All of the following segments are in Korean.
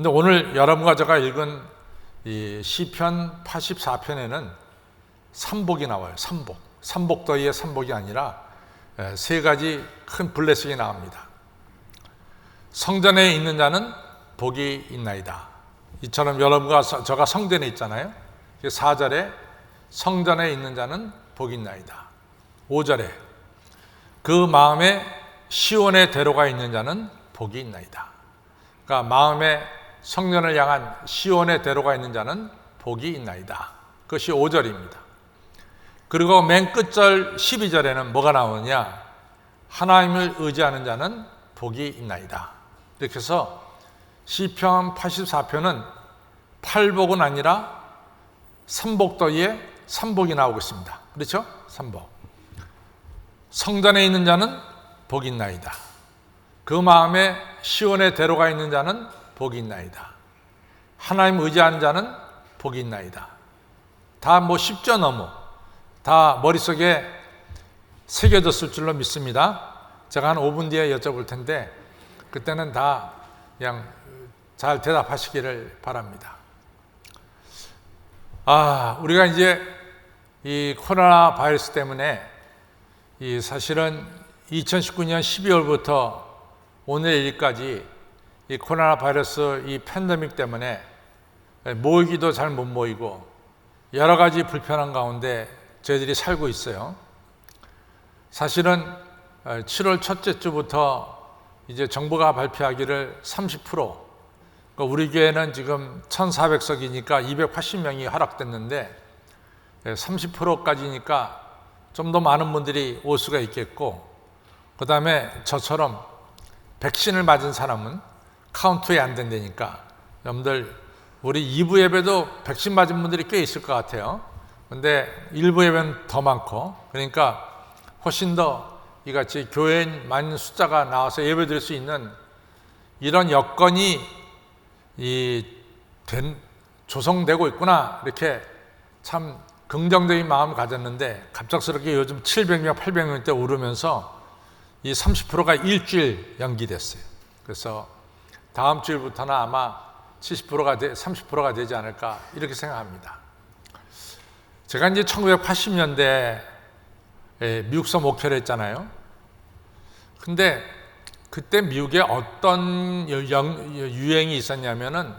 근데 오늘 여러분과 제가 읽은 이 시편 84편에는 삼복이 나와요. 삼복더위의 삼복이 아니라 세 가지 큰 블레싱이 나옵니다. 성전에 있는 자는 복이 있나이다. 이처럼 여러분과 저가 성전에 있잖아요. 4절에 성전에 있는 자는 복이 있나이다. 5절에 그 마음에 시온의 대로가 있는 자는 복이 있나이다. 그러니까 마음에 성전을 향한 시온의 대로가 있는 자는 복이 있나이다. 그것이 5절입니다. 그리고 맨 끝절 12절에는 뭐가 나오느냐? 하나님을 의지하는 자는 복이 있나이다. 이렇게 해서 시편 84편은 팔복은 아니라 삼복더위에 삼복이 나오고 있습니다. 그렇죠? 삼복. 성전에 있는 자는 복이 있나이다. 그 마음에 시온의 대로가 있는 자는 복이 있나이다. 하나님 의지하는 자는 복이 있나이다. 다 10조 넘어 다 머릿속에 새겨졌을 줄로 믿습니다. 제가 한 5분 뒤에 여쭤볼 텐데 그때는 다 그냥 잘 대답하시기를 바랍니다. 우리가 이제 이 코로나 바이러스 때문에 사실은 2019년 12월부터 오늘까지 이 코로나 바이러스 이 팬데믹 때문에 모이기도 잘 못 모이고 여러 가지 불편한 가운데 저희들이 살고 있어요. 사실은 7월 첫째 주부터 이제 정부가 발표하기를 30%, 그러니까 우리 교회는 지금 1,400석이니까 280명이 허락됐는데 30%까지니까 좀 더 많은 분들이 올 수가 있겠고, 그 다음에 저처럼 백신을 맞은 사람은 카운트에 안 된다니까 여러분들 우리 2부 예배도 백신 맞은 분들이 꽤 있을 것 같아요. 근데 1부 예배는 더 많고, 그러니까 훨씬 더 이같이 교회인 많은 숫자가 나와서 예배 드릴 수 있는 이런 여건이 조성되고 있구나, 이렇게 참 긍정적인 마음을 가졌는데 갑작스럽게 요즘 700명, 800명대 오르면서 이 30%가 일주일 연기됐어요. 그래서 다음 주일부터는 아마 30%가 되지 않을까 이렇게 생각합니다. 제가 이제 1980년대에 미국서 목회를 했잖아요. 근데 그때 미국에 어떤 유행이 있었냐면은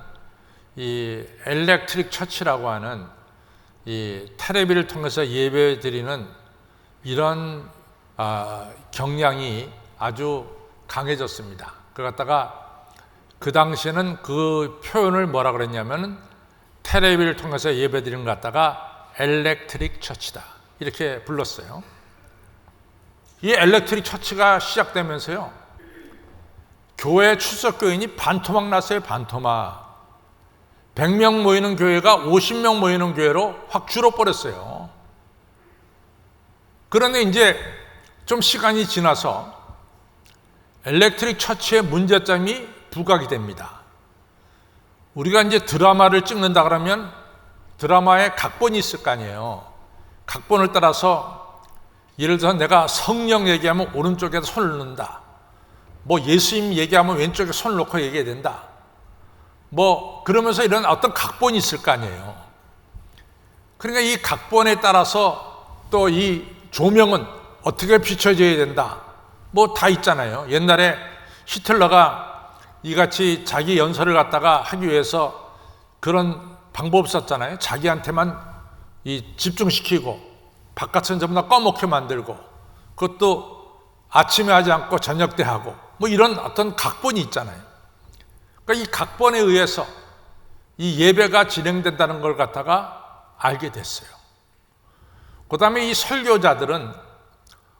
이 엘렉트릭 처치라고 하는 이 텔레비를 통해서 예배 드리는 이런 경향이 아주 강해졌습니다. 그걸 갖다가 그 당시에는 그 표현을 뭐라 그랬냐면 텔레비를 통해서 예배 드리는 것 갖다가 엘렉트릭 처치다 이렇게 불렀어요. 이 엘렉트릭 처치가 시작되면서요, 교회 출석교인이 반토막 났어요. 반토막. 100명 모이는 교회가 50명 모이는 교회로 확 줄어버렸어요. 그런데 이제 좀 시간이 지나서 엘렉트릭 처치의 문제점이 부각이 됩니다. 우리가 이제 드라마를 찍는다 그러면 드라마에 각본이 있을 거 아니에요. 각본을 따라서 예를 들어서 내가 성령 얘기하면 오른쪽에다 손을 넣는다. 예수님 얘기하면 왼쪽에 손을 놓고 얘기해야 된다. 그러면서 이런 어떤 각본이 있을 거 아니에요. 그러니까 이 각본에 따라서 또 이 조명은 어떻게 비춰져야 된다. 다 있잖아요. 옛날에 히틀러가 이같이 자기 연설을 갖다가 하기 위해서 그런 방법 썼잖아요. 자기한테만 집중시키고 바깥은 전부 다 꺼멓게 만들고 그것도 아침에 하지 않고 저녁 때 하고 이런 어떤 각본이 있잖아요. 그러니까 이 각본에 의해서 이 예배가 진행된다는 걸 갖다가 알게 됐어요. 그 다음에 이 설교자들은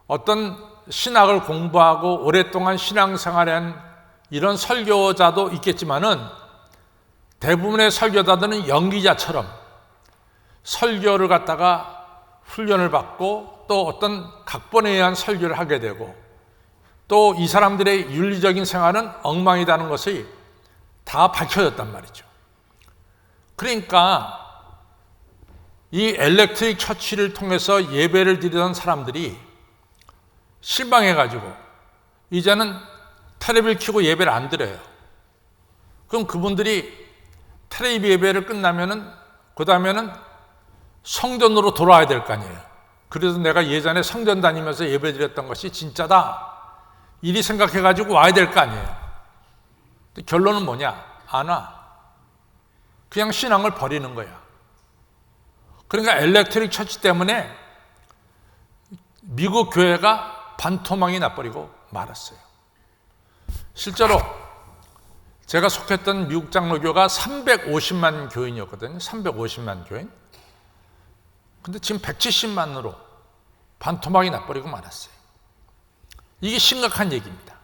어떤 신학을 공부하고 오랫동안 신앙생활한 이런 설교자도 있겠지만은 대부분의 설교자들은 연기자처럼 설교를 갖다가 훈련을 받고 또 어떤 각본에 의한 설교를 하게 되고 또 이 사람들의 윤리적인 생활은 엉망이라는 것이 다 밝혀졌단 말이죠. 그러니까 이 엘렉트릭 처치를 통해서 예배를 드리던 사람들이 실망해가지고 이제는 텔레비를 켜고 예배를 안 드려요. 그럼 그분들이 테레비 예배를 끝나면은 그 다음에는 성전으로 돌아와야 될 거 아니에요. 그래서 내가 예전에 성전 다니면서 예배 드렸던 것이 진짜다, 이리 생각해가지고 와야 될 거 아니에요. 결론은 뭐냐? 안 와. 그냥 신앙을 버리는 거야. 그러니까 엘렉트릭 처치 때문에 미국 교회가 반토막이 나버리고 말았어요. 실제로 제가 속했던 미국 장로교가 350만 교인이었거든요. 350만 교인. 근데 지금 170만으로 반토막이 나버리고 말았어요. 이게 심각한 얘기입니다.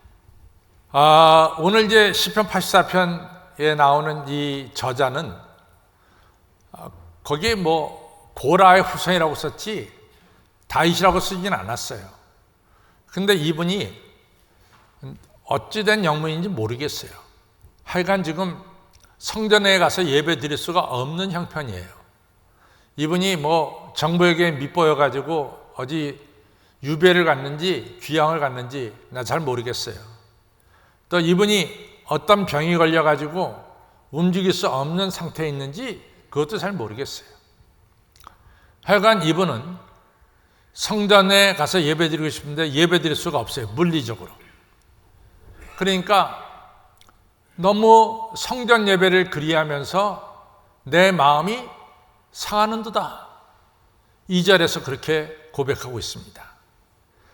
오늘 이제 시편 84편에 나오는 이 저자는 거기에 뭐 고라의 후손이라고 썼지 다윗이라고 쓰진 않았어요. 근데 이분이 어찌된 영문인지 모르겠어요. 하여간 지금 성전에 가서 예배 드릴 수가 없는 형편이에요. 이분이 뭐 정부에게 밑보여가지고 어디 유배를 갔는지 귀향을 갔는지 나 잘 모르겠어요. 또 이분이 어떤 병이 걸려가지고 움직일 수 없는 상태에 있는지 그것도 잘 모르겠어요. 하여간 이분은 성전에 가서 예배 드리고 싶은데 예배 드릴 수가 없어요. 물리적으로. 그러니까 너무 성전 예배를 그리하면서 내 마음이 상하는도다. 2절에서 그렇게 고백하고 있습니다.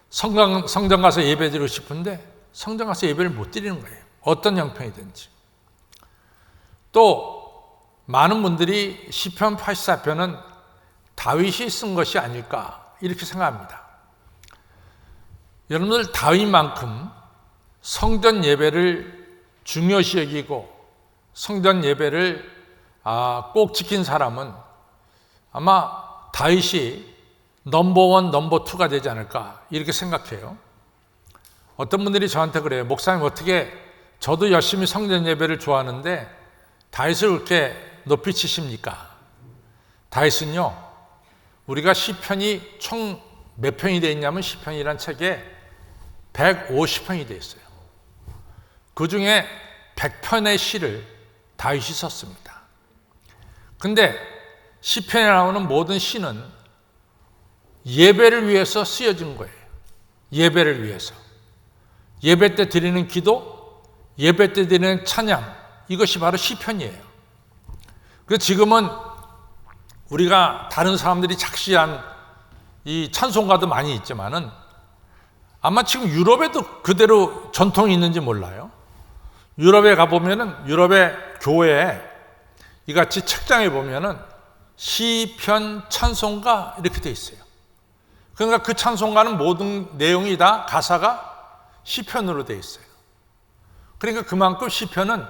성전 가서 예배 드리고 싶은데 성전 가서 예배를 못 드리는 거예요. 어떤 형편이든지. 또 많은 분들이 시편 84편은 다윗이 쓴 것이 아닐까 이렇게 생각합니다. 여러분들 다윗만큼 성전 예배를 중요시 여기고 성전 예배를 꼭 지킨 사람은 아마 다윗이 넘버원, 넘버2가 되지 않을까 이렇게 생각해요. 어떤 분들이 저한테 그래요. 목사님 어떻게 저도 열심히 성전 예배를 좋아하는데 다윗을 그렇게 높이 치십니까? 다윗은요, 우리가 시편이 총 몇 편이 되어 있냐면 시편이란 책에 150편이 되어 있어요. 그 중에 100편의 시를 다윗이 썼습니다. 근데 시편에 나오는 모든 시는 예배를 위해서 쓰여진 거예요. 예배를 위해서. 예배 때 드리는 기도, 예배 때 드리는 찬양, 이것이 바로 시편이에요. 그래서 지금은 우리가 다른 사람들이 작시한 이 찬송가도 많이 있지만은 아마 지금 유럽에도 그대로 전통이 있는지 몰라요. 유럽에 가보면은 유럽의 교회에 이같이 책장에 보면은 시편 찬송가 이렇게 돼 있어요. 그러니까 그 찬송가는 모든 내용이 다 가사가 시편으로 돼 있어요. 그러니까 그만큼 시편은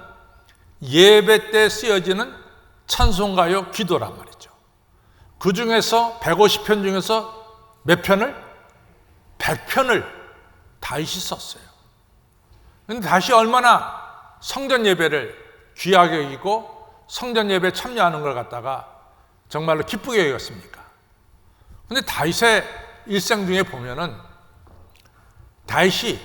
예배 때 쓰여지는 찬송가요 기도란 말이죠. 그 중에서 150편 중에서 몇 편을? 100편을 다윗이 썼어요. 그런데 다윗이 얼마나 성전 예배를 귀하게 여기고 성전 예배에 참여하는 걸 갖다가 정말로 기쁘게 여겼습니까? 그런데 다윗의 일생 중에 보면은 다윗이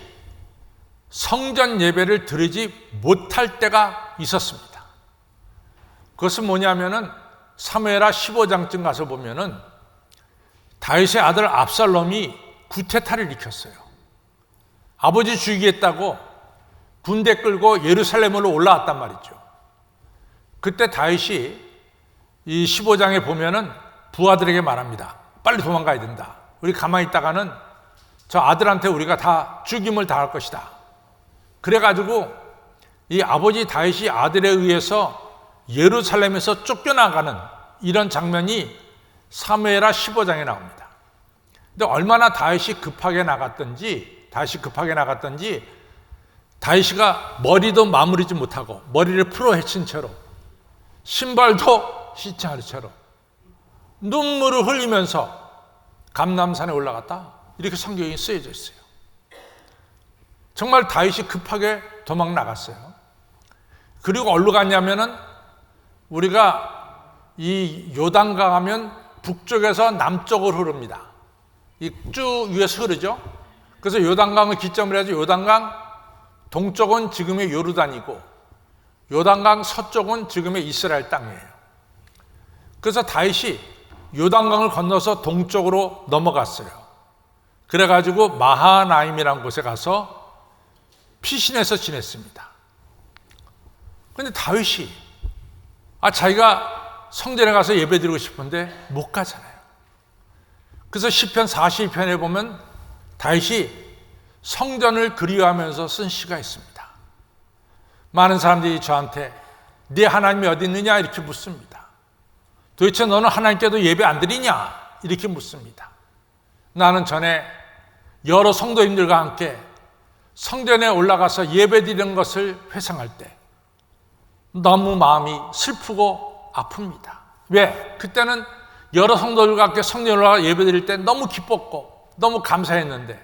성전 예배를 드리지 못할 때가 있었습니다. 그것은 뭐냐면은 사무엘하 15장쯤 가서 보면은 다윗의 아들 압살롬이 구테타를 일으켰어요. 아버지 죽이겠다고 군대 끌고 예루살렘으로 올라왔단 말이죠. 그때 다윗이 이 15장에 보면은 부하들에게 말합니다. 빨리 도망가야 된다. 우리 가만히 있다가는 저 아들한테 우리가 다 죽임을 당할 것이다. 그래가지고 이 아버지 다윗이 아들에 의해서 예루살렘에서 쫓겨나가는 이런 장면이 사무엘하 15장에 나옵니다. 근데 얼마나 다윗이 급하게 나갔던지 다윗이가 머리도 마무리지 못하고 머리를 풀어 헤친 채로 신발도 신지 않은 채로 눈물을 흘리면서 감람산에 올라갔다. 이렇게 성경이 쓰여져 있어요. 정말 다윗이 급하게 도망 나갔어요. 그리고 어디로 갔냐면은 우리가 이 요단강 하면 북쪽에서 남쪽으로 흐릅니다. 이 쭉 위에서 흐르죠. 그래서 요단강을 기점으로 해서 요단강 동쪽은 지금의 요르단이고 요단강 서쪽은 지금의 이스라엘 땅이에요. 그래서 다윗이 요단강을 건너서 동쪽으로 넘어갔어요. 그래가지고 마하나임이라는 곳에 가서 피신해서 지냈습니다. 그런데 다윗이 자기가 성전에 가서 예배드리고 싶은데 못 가잖아요. 그래서 시편 42편에 보면 다윗이 성전을 그리워하면서 쓴 시가 있습니다. 많은 사람들이 저한테 네 하나님이 어디 있느냐 이렇게 묻습니다. 도대체 너는 하나님께도 예배 안 드리냐 이렇게 묻습니다. 나는 전에 여러 성도님들과 함께 성전에 올라가서 예배 드리는 것을 회상할 때 너무 마음이 슬프고 아픕니다. 왜? 그때는 여러 성도들과 함께 성전에 올라가 예배 드릴 때 너무 기뻤고 너무 감사했는데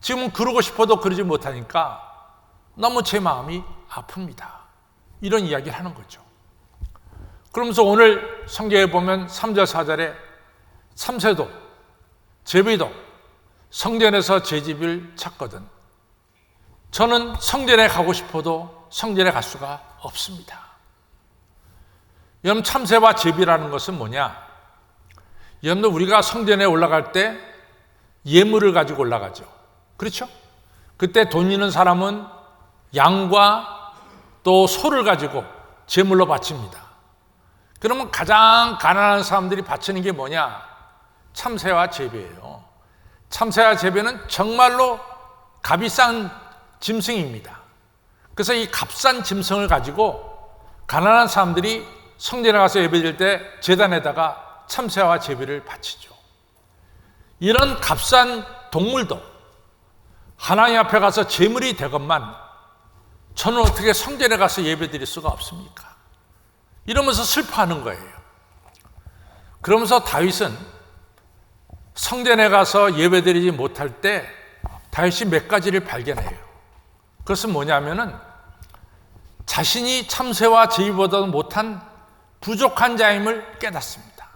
지금은 그러고 싶어도 그러지 못하니까 너무 제 마음이 아픕니다. 이런 이야기를 하는 거죠. 그러면서 오늘 성경에 보면 3절 4절에 삼세도 제비도 성전에서 제 집을 찾거든 저는 성전에 가고 싶어도 성전에 갈 수가 없습니다. 여러분, 참새와 제비라는 것은 뭐냐? 여러분들, 우리가 성전에 올라갈 때 예물을 가지고 올라가죠. 그렇죠? 그때 돈 있는 사람은 양과 또 소를 가지고 제물로 바칩니다. 그러면 가장 가난한 사람들이 바치는 게 뭐냐? 참새와 제비예요. 참새와 제비는 정말로 값이 싼 짐승입니다. 그래서 이 값싼 짐승을 가지고 가난한 사람들이 성전에 가서 예배드릴 때 제단에다가 참새와 제비를 바치죠. 이런 값싼 동물도 하나님 앞에 가서 제물이 되건만 저는 어떻게 성전에 가서 예배드릴 수가 없습니까? 이러면서 슬퍼하는 거예요. 그러면서 다윗은 성전에 가서 예배드리지 못할 때 다윗이 몇 가지를 발견해요. 그것은 뭐냐면은 자신이 참새와 제비보다도 못한 부족한 자임을 깨닫습니다.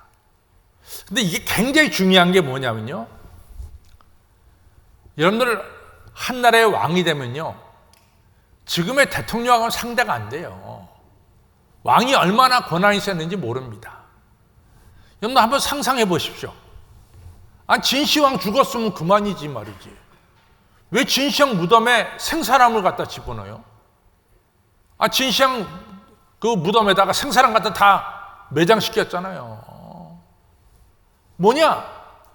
근데 이게 굉장히 중요한 게 뭐냐면요, 여러분들 한 나라의 왕이 되면요 지금의 대통령하고는 상대가 안 돼요. 왕이 얼마나 권한이 있었는지 모릅니다. 여러분 한번 상상해 보십시오. 진시황 죽었으면 그만이지 말이지. 왜 진시황 무덤에 생사람을 갖다 집어넣어요? 진시황 그 무덤에다가 생사람 갖다 다 매장시켰잖아요. 뭐냐?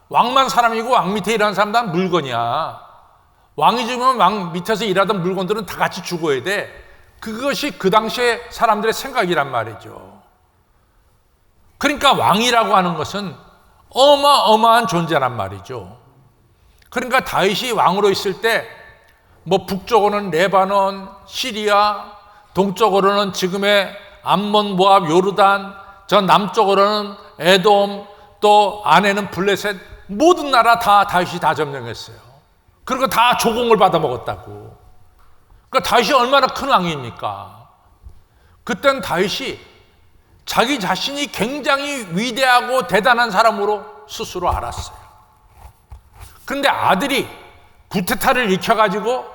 왕만 사람이고 왕 밑에 일하는 사람 다 물건이야. 왕이 죽으면 왕 밑에서 일하던 물건들은 다 같이 죽어야 돼. 그것이 그 당시에 사람들의 생각이란 말이죠. 그러니까 왕이라고 하는 것은 어마어마한 존재란 말이죠. 그러니까 다윗이 왕으로 있을 때 북쪽으로는 레바논, 시리아, 동쪽으로는 지금의 암몬, 모압, 요르단, 저 남쪽으로는 에돔, 또 안에는 블레셋, 모든 나라 다 다윗이 다 점령했어요. 그리고 다 조공을 받아 먹었다고. 그러니까 다윗이 얼마나 큰 왕입니까? 그땐 다윗이 자기 자신이 굉장히 위대하고 대단한 사람으로 스스로 알았어요. 그런데 아들이 구테타를 일으켜가지고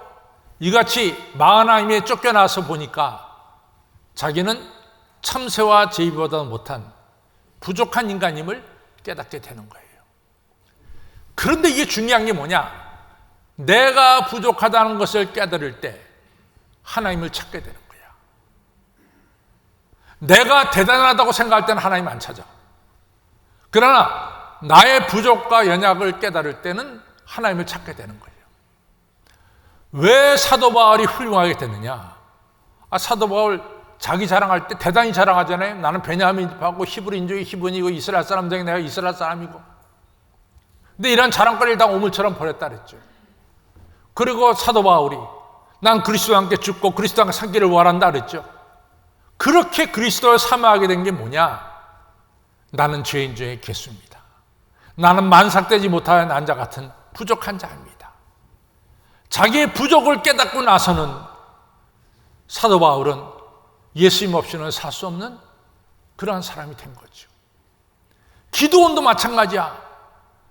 이같이 마하나임에 쫓겨나서 보니까 자기는 참새와 제비보다 못한 부족한 인간임을 깨닫게 되는 거예요. 그런데 이게 중요한 게 뭐냐? 내가 부족하다는 것을 깨달을 때 하나님을 찾게 되는 거야. 내가 대단하다고 생각할 때는 하나님 안 찾아. 그러나 나의 부족과 연약을 깨달을 때는 하나님을 찾게 되는 거예요. 왜 사도 바울이 훌륭하게 됐느냐? 사도 바울 자기 자랑할 때 대단히 자랑하잖아요. 나는 베냐민 집하고 히브리인족이 히브리이고 이스라엘 사람 중에 내가 이스라엘 사람이고. 근데 이런 자랑거리를 다 오물처럼 버렸다 그랬죠. 그리고 사도 바울이 난 그리스도와 함께 죽고 그리스도와 함께 살기를 원한다 그랬죠. 그렇게 그리스도를 사모하게 된 게 뭐냐? 나는 죄인 중에 괴수입니다. 나는 만삭되지 못하는 난자 같은 부족한 자입니다. 자기의 부족을 깨닫고 나서는 사도 바울은 예수님 없이는 살 수 없는 그러한 사람이 된 거죠. 기드온도 마찬가지야.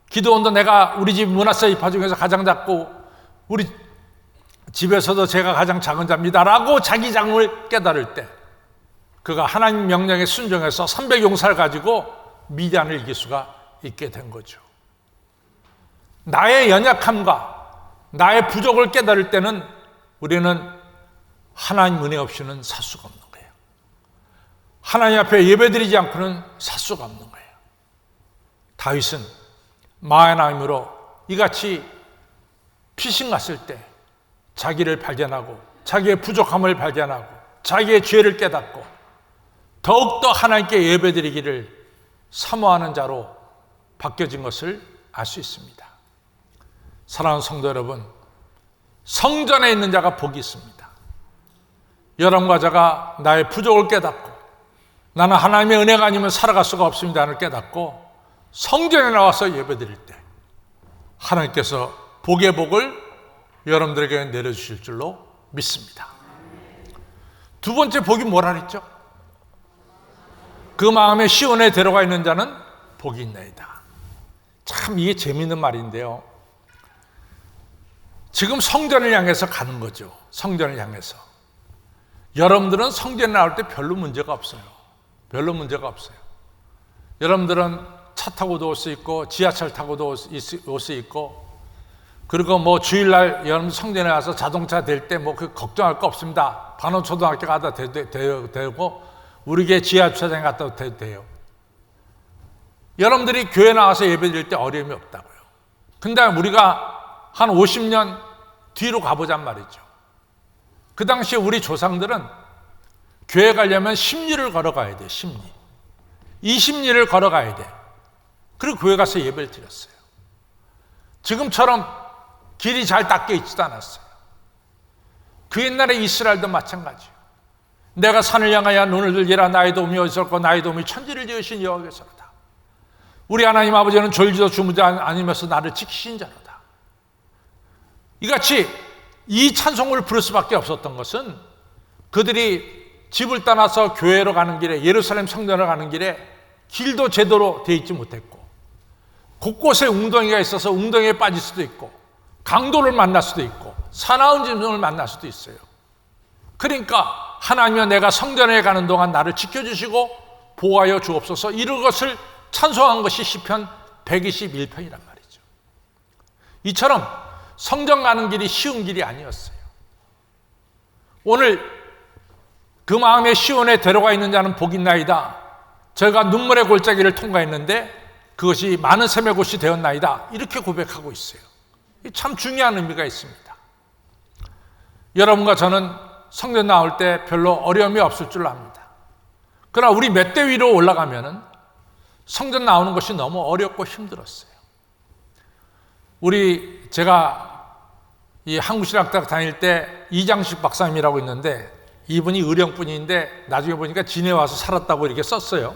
기드온도 내가 우리 집 므낫세 지파 중에서 가장 작고 우리 집에서도 제가 가장 작은 자입니다라고 자기 장을 깨달을 때 그가 하나님 명령에 순종해서 300용사를 가지고 미디안을 이길 수가 있게 된 거죠. 나의 연약함과 나의 부족을 깨달을 때는 우리는 하나님 은혜 없이는 살 수가 없는 거예요. 하나님 앞에 예배드리지 않고는 살 수가 없는 거예요. 다윗은 마하나임으로 이같이 피신 갔을 때 자기를 발견하고 자기의 부족함을 발견하고 자기의 죄를 깨닫고 더욱더 하나님께 예배드리기를 사모하는 자로 바뀌어진 것을 알 수 있습니다. 사랑하는 성도 여러분, 성전에 있는 자가 복이 있습니다. 여러분과 제가 나의 부족을 깨닫고 나는 하나님의 은혜가 아니면 살아갈 수가 없습니다를 깨닫고 성전에 나와서 예배드릴 때 하나님께서 복의 복을 여러분들에게 내려주실 줄로 믿습니다. 두 번째 복이 뭐라 그랬죠? 그 마음에 시온에 들어가 있는 자는 복이 있나이다. 참 이게 재미있는 말인데요. 지금 성전을 향해서 가는 거죠. 성전을 향해서. 여러분들은 성전에 나올 때 별로 문제가 없어요. 별로 문제가 없어요. 여러분들은 차 타고도 올 수 있고 지하철 타고도 올 수 있고 그리고 뭐 주일날 여러분 성전에 와서 자동차 될 때 뭐 그 걱정할 거 없습니다. 반원초등학교 가다 되고 우리 교회 지하주차장에 갔다 돼도 돼요. 여러분들이 교회 나와서 예배드릴 때 어려움이 없다고요. 근데 우리가 한 50년 뒤로 가보잔 말이죠. 그 당시에 우리 조상들은 교회 가려면 10리를 걸어가야 돼요. 10리. 20리를 걸어가야 돼. 그리고 교회 가서 예배를 드렸어요. 지금처럼 길이 잘 닦여 있지도 않았어요. 그 옛날에 이스라엘도 마찬가지예요. 내가 산을 향하여 눈을 들기라 나의 도움이 어디서올까 나의 도움이 천지를 지으신 여호와께서로다. 우리 하나님 아버지는 졸지도 주무지 아니면서 나를 지키신 자로다. 이같이 이 찬송을 부를 수밖에 없었던 것은 그들이 집을 떠나서 교회로 가는 길에 예루살렘 성전을 가는 길에 길도 제대로 돼 있지 못했고 곳곳에 웅덩이가 있어서 웅덩이에 빠질 수도 있고 강도를 만날 수도 있고 사나운 짐승을 만날 수도 있어요. 그러니까 하나님이여 내가 성전에 가는 동안 나를 지켜주시고 보호하여 주옵소서 이런 것을 찬송한 것이 시편 121편이란 말이죠. 이처럼 성전 가는 길이 쉬운 길이 아니었어요. 오늘 그 마음에 시온에 데려가 있는 자는 복이 있나이다. 저희가 눈물의 골짜기를 통과했는데 그것이 많은 샘의 곳이 되었나이다. 이렇게 고백하고 있어요. 참 중요한 의미가 있습니다. 여러분과 저는 성전 나올 때 별로 어려움이 없을 줄 압니다. 그러나 우리 몇 대 위로 올라가면은 성전 나오는 것이 너무 어렵고 힘들었어요. 제가 이 한국신학대학 다닐 때 이장식 박사님이라고 있는데 이분이 의령분인데 나중에 보니까 진해 와서 살았다고 이렇게 썼어요.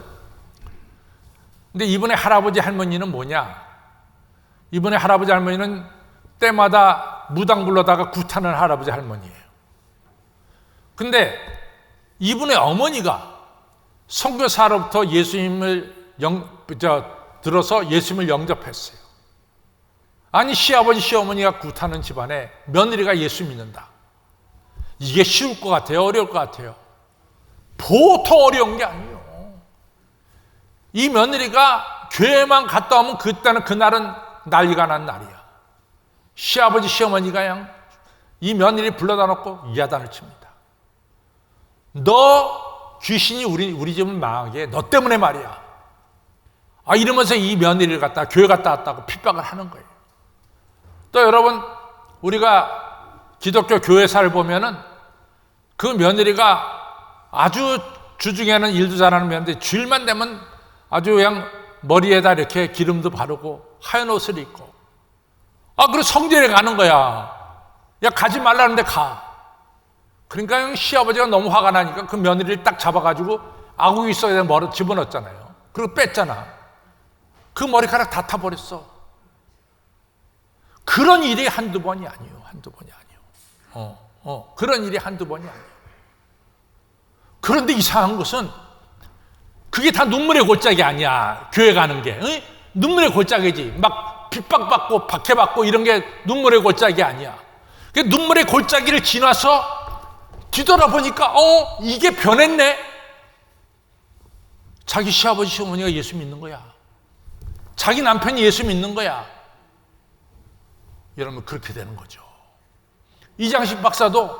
근데 이분의 할아버지 할머니는 뭐냐? 이분의 할아버지 할머니는 때마다 무당 불러다가 구타는 할아버지 할머니예요. 근데 이분의 어머니가 선교사로부터 예수님을 들어서 예수님을 영접했어요. 아니 시아버지 시어머니가 구타는 집안에 며느리가 예수 믿는다. 이게 쉬울 것 같아요? 어려울 것 같아요? 보통 어려운 게 아니에요. 이 며느리가 교회만 갔다 오면 그날은 난리가 난 날이야. 시아버지 시어머니가 이 며느리 불러다 놓고 야단을 칩니다. 너 귀신이 우리 집을 망하게 너 때문에 말이야. 이러면서 이 며느리를 갖다 교회 갔다 왔다고 핍박을 하는 거예요. 또 여러분 우리가 기독교 교회사를 보면은 그 며느리가 아주 주중에는 일도 잘하는 며느리 주일만 되면 아주 그냥 머리에다 이렇게 기름도 바르고 하얀 옷을 입고 그리고 성전에 가는 거야. 야 가지 말라는데 가. 그러니까 시아버지가 너무 화가 나니까 그 며느리를 딱 잡아가지고 아궁이 속에 머리 집어넣었잖아요. 그리고 뺐잖아. 그 머리카락 다 타버렸어. 그런 일이 한두 번이 아니에요. 한두 번이 아니에요. 그런 일이 한두 번이 아니에요. 그런데 이상한 것은 그게 다 눈물의 골짜기 아니야. 교회 가는 게. 응? 눈물의 골짜기지. 막 핍박받고 박해받고 이런 게 눈물의 골짜기 아니야. 눈물의 골짜기를 지나서 뒤돌아보니까 이게 변했네. 자기 시아버지 시어머니가 예수 믿는 거야. 자기 남편이 예수 믿는 거야. 여러분, 그렇게 되는 거죠. 이장식 박사도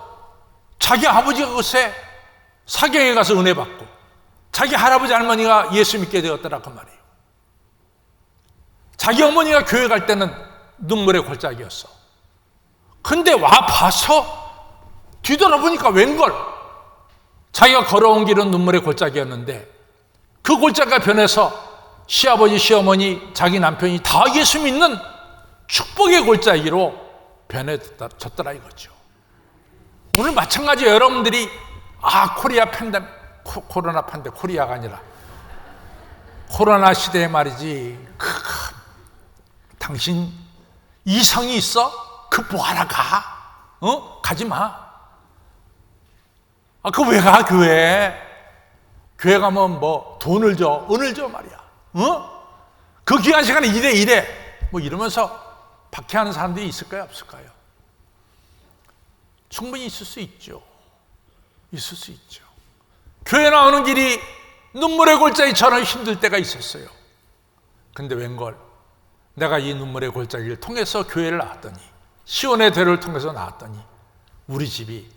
자기 아버지가 글쎄 사경에 가서 은혜 받고 자기 할아버지 할머니가 예수 믿게 되었더라 그 말이에요. 자기 어머니가 교회 갈 때는 눈물의 골짜기였어. 근데 와 봐서 뒤돌아보니까 웬걸, 자기가 걸어온 길은 눈물의 골짜기였는데 그 골짜기가 변해서 시아버지 시어머니 자기 남편이 다 예수 믿는 축복의 골짜기로 변해졌더라 이거죠. 오늘 마찬가지 여러분들이 코리아 팬데믹, 코로나 팬데믹, 코리아가 아니라 코로나 시대에 말이지, 당신 이성이 있어? 그 뭐하러 가? 가지 마. 그 왜 가, 교회? 교회 가면 뭐 돈을 줘, 은을 줘 말이야. 그 귀한 시간에 이래. 뭐 이러면서 박해하는 사람들이 있을까요, 없을까요? 충분히 있을 수 있죠. 있을 수 있죠. 교회 나오는 길이 눈물의 골짜기처럼 힘들 때가 있었어요. 근데 웬걸, 내가 이 눈물의 골짜기를 통해서 교회를 나왔더니, 시온의 대로를 통해서 나왔더니 우리 집이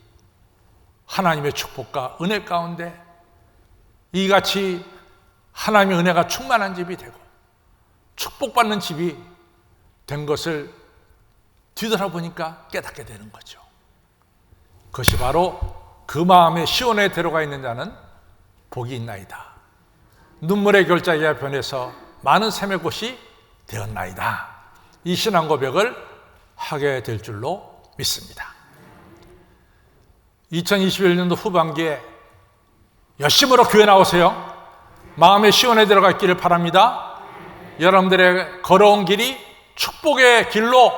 하나님의 축복과 은혜 가운데 이같이 하나님의 은혜가 충만한 집이 되고 축복받는 집이 된 것을 뒤돌아보니까 깨닫게 되는 거죠. 그것이 바로 그 마음에 시온에 들어가 있는 자는 복이 있나이다. 눈물의 골짜기가 변해서 많은 샘의 곳이 되었나이다. 이 신앙 고백을 하게 될 줄로 믿습니다. 2021년도 후반기에 열심으로 교회 나오세요. 마음의 시온에 들어갔기를 바랍니다. 여러분들의 걸어온 길이 축복의 길로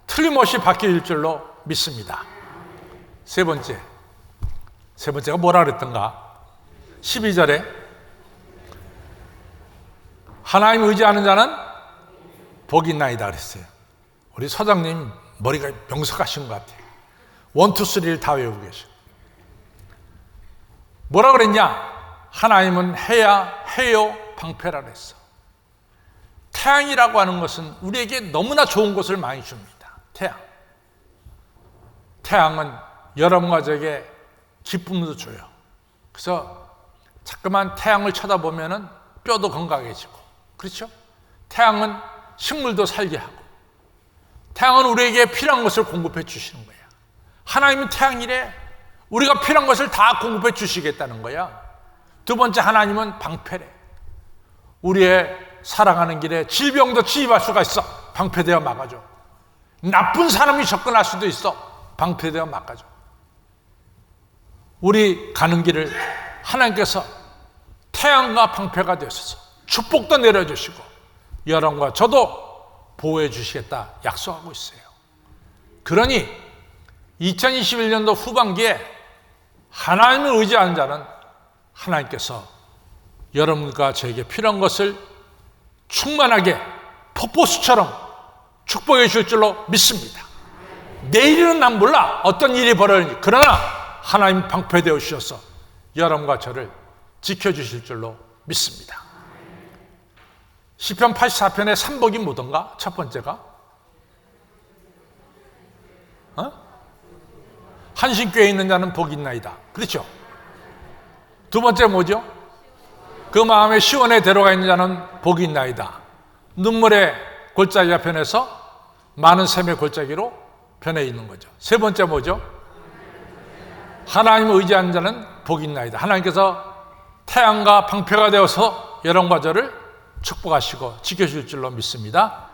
틀림없이 바뀔 줄로 믿습니다. 세 번째가 뭐라 그랬던가? 12절에 하나님 의지하는 자는 복이 있나이다 그랬어요. 우리 서장님 머리가 명석하신 것 같아요. 1, 2, 3를 다 외우고 계셔. 뭐라 그랬냐? 하나님은 해요 방패라 그랬어. 태양이라고 하는 것은 우리에게 너무나 좋은 것을 많이 줍니다. 태양은 여러분과 저에게 기쁨도 줘요. 그래서 자꾸만 태양을 쳐다보면 뼈도 건강해지고, 그렇죠? 태양은 식물도 살게 하고, 태양은 우리에게 필요한 것을 공급해 주시는 거야. 하나님은 태양이래. 우리가 필요한 것을 다 공급해 주시겠다는 거야. 두 번째, 하나님은 방패래. 우리의 살아가는 길에 질병도 침입할 수가 있어. 방패되어 막아줘. 나쁜 사람이 접근할 수도 있어. 방패되어 막아줘. 우리 가는 길을 하나님께서 태양과 방패가 되셔서 축복도 내려주시고 여러분과 저도 보호해 주시겠다 약속하고 있어요. 그러니 2021년도 후반기에 하나님을 의지하는 자는 하나님께서 여러분과 저에게 필요한 것을 충만하게 폭포수처럼 축복해 주실 줄로 믿습니다. 내일은 난 몰라 어떤 일이 벌어질지, 그러나 하나님 방패되어 주셔서 여러분과 저를 지켜주실 줄로 믿습니다. 시편 84편의 3복이 뭐던가? 첫 번째가 한신교회에 있는 자는 복이 있나이다. 그렇죠? 두 번째 뭐죠? 그 마음에 시온에 들어가 있는 자는 복이 있나이다. 눈물의 골짜기가 변해서 많은 샘의 골짜기로 변해 있는 거죠. 세 번째 뭐죠? 하나님을 의지하는 자는 복이 있나이다. 하나님께서 태양과 방패가 되어서 여러분과 저를 축복하시고 지켜줄 줄로 믿습니다.